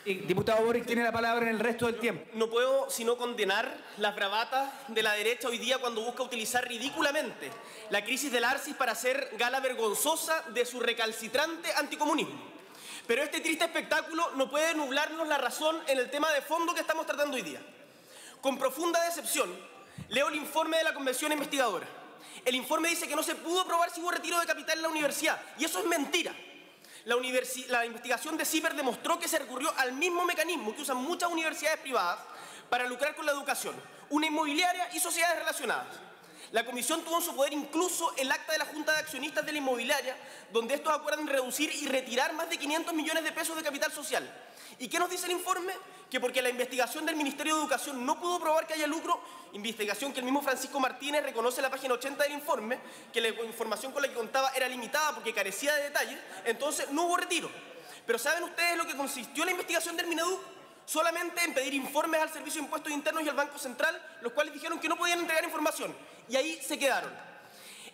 Diputado Boric tiene la palabra en el resto del tiempo. No puedo sino condenar las bravatas de la derecha hoy día cuando busca utilizar ridículamente la crisis del Arcis para hacer gala vergonzosa de su recalcitrante anticomunismo. Pero este triste espectáculo no puede nublarnos la razón en el tema de fondo que estamos tratando hoy día. Con profunda decepción, leo el informe de la Convención Investigadora. El informe dice que no se pudo probar si hubo retiro de capital en la universidad, y eso es mentira. La investigación de CIPER demostró que se recurrió al mismo mecanismo que usan muchas universidades privadas para lucrar con la educación, una inmobiliaria y sociedades relacionadas. La comisión tuvo en su poder incluso el acta de la Junta de Accionistas de la inmobiliaria, donde estos acuerdan reducir y retirar más de 500 millones de pesos de capital social. ¿Y qué nos dice el informe? Que porque la investigación del Ministerio de Educación no pudo probar que haya lucro, investigación que el mismo Francisco Martínez reconoce en la página 80 del informe, que la información con la que contaba era limitada porque carecía de detalles, entonces no hubo retiro. Pero ¿saben ustedes lo que consistió la investigación del Mineduc? Solamente en pedir informes al Servicio de Impuestos Internos y al Banco Central, los cuales dijeron que no podían entregar información, y ahí se quedaron.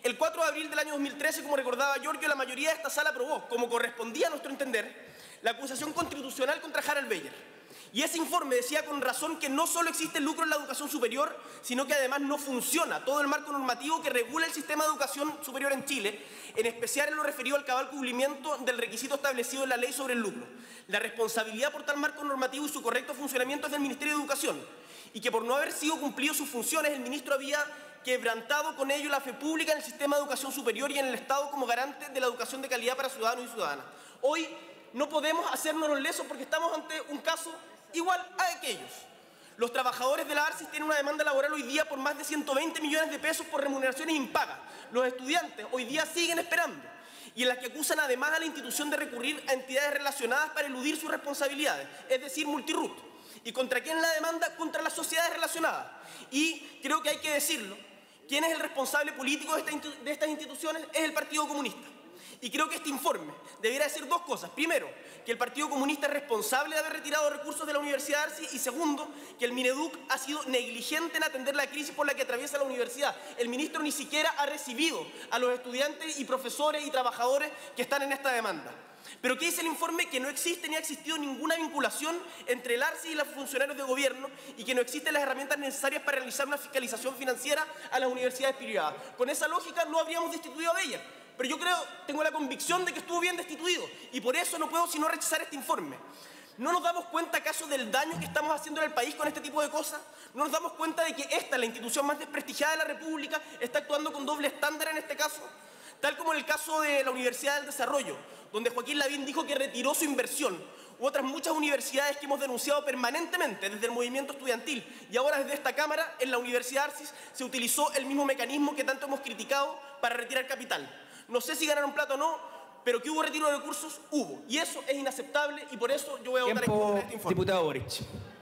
El 4 de abril del año 2013, como recordaba Giorgio, la mayoría de esta sala aprobó, como correspondía a nuestro entender, la acusación constitucional contra Harald Beyer. Y ese informe decía con razón que no solo existe lucro en la educación superior, sino que además no funciona todo el marco normativo que regula el sistema de educación superior en Chile, en especial en lo referido al cabal cumplimiento del requisito establecido en la ley sobre el lucro. La responsabilidad por tal marco normativo y su correcto funcionamiento es del Ministerio de Educación, y que por no haber sido cumplido sus funciones, el ministro había quebrantado con ello la fe pública en el sistema de educación superior y en el Estado como garante de la educación de calidad para ciudadanos y ciudadanas. Hoy no podemos hacernos los lesos porque estamos ante un caso igual a aquellos. Los trabajadores de la ARCIS tienen una demanda laboral hoy día por más de 120 millones de pesos por remuneraciones impagas. Los estudiantes hoy día siguen esperando y en las que acusan además a la institución de recurrir a entidades relacionadas para eludir sus responsabilidades, es decir, Multirut. ¿Y contra quién la demanda? Contra las sociedades relacionadas. Y creo que hay que decirlo, ¿quién es el responsable político de estas instituciones? Es el Partido Comunista. Y creo que este informe debiera decir dos cosas. Primero, que el Partido Comunista es responsable de haber retirado recursos de la Universidad de Arcis. Y segundo, que el Mineduc ha sido negligente en atender la crisis por la que atraviesa la universidad. El ministro ni siquiera ha recibido a los estudiantes y profesores y trabajadores que están en esta demanda. Pero ¿qué dice el informe? Que no existe ni ha existido ninguna vinculación entre el Arcis y los funcionarios de gobierno y que no existen las herramientas necesarias para realizar una fiscalización financiera a las universidades privadas. Con esa lógica no habríamos destituido a Beyer. Pero yo tengo la convicción de que estuvo bien destituido y por eso no puedo sino rechazar este informe. ¿No nos damos cuenta acaso del daño que estamos haciendo en el país con este tipo de cosas? ¿No nos damos cuenta de que esta, la institución más desprestigiada de la República, está actuando con doble estándar en este caso? Tal como en el caso de la Universidad del Desarrollo, donde Joaquín Lavín dijo que retiró su inversión, u otras muchas universidades que hemos denunciado permanentemente desde el movimiento estudiantil y ahora desde esta Cámara, en la Universidad Arcis se utilizó el mismo mecanismo que tanto hemos criticado para retirar capital. No sé si ganaron plata o no, pero que hubo retiro de recursos, hubo. Y eso es inaceptable y por eso yo voy a votar en contra de este informe. Diputado Boric.